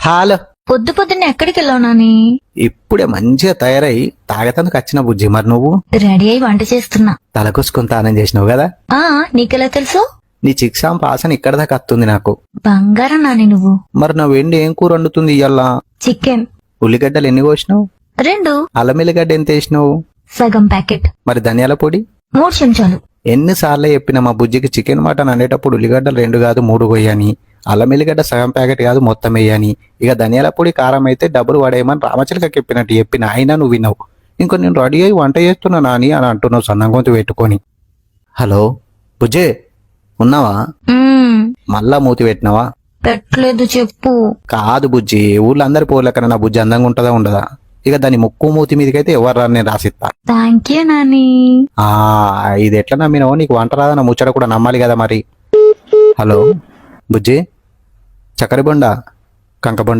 Hello, పొద్దు పొద్దున్న ఎక్కడికి వెళ్ళావు నాని? ఇప్పుడే మంచిగా తయారై తాగతందుకు వచ్చిన బుజ్జి. మరి నువ్వు రెడీ అయి వంట చేస్తున్నా. తలకొసుకొని తానం చేసినావు కదా. ఆ నీకెలా తెలుసు? నీ చిక్సాం పాసన ఇక్కడ దాకా వస్తుంది నాకు. బంగారం నాని నువ్వు. మరి నా వెండి ఏం కూర వండుతుంది ఇయ్యాల? చికెన్. ఉల్లిగడ్డలు ఎన్ని కోసినావు? 2. అల్లం ఎల్లిగడ్డ ఎంత వేసినావు? సగం ప్యాకెట్. మరి ధనియాల పొడి? 3 చెంచాలు. ఎన్నిసార్లు చెప్పిన మా బుజ్జికి చికెన్ మటన్ అనేటప్పుడు ఉల్లిగడ్డలు 2 కాదు 3 కొయ్యని, అల్లం ఎల్లిగడ్డ సగం ప్యాకెట్ కాదు మొత్తం వేయని, ఇక ధనియాల పొడి కారం అయితే డబ్బులు పడేయమని రామచిలకకి చెప్పినట్టు చెప్పిన అయినా నువ్వు విన్నావు. ఇంకో నేను రెడీ అయ్యి వంట చేస్తున్నా నాని అని అంటున్నావు సన్నం గొంతు పెట్టుకొని. హలో బుజ్జే, ఉన్నావా? మళ్ళా మూతి పెట్టినావా? పెట్టలేదు చెప్పు. కాదు బుజ్జి, ఊళ్ళో అందరి పోలేకన్నా నా బుజ్జి అందంగా ఉంటుందా ఉండదా? ఇక దాని ముక్కు మూతి మీదకైతే ఎవరు రాని నేను రాసిస్తా. Thank you Nani. ఇది ఎట్లా నమ్మినావు? నీకు వంట రాదన్న ముచ్చట కూడా నమ్మాలి కదా మరి. హలో బుజ్జి, చక్కెర బొండ, కంక బొండ.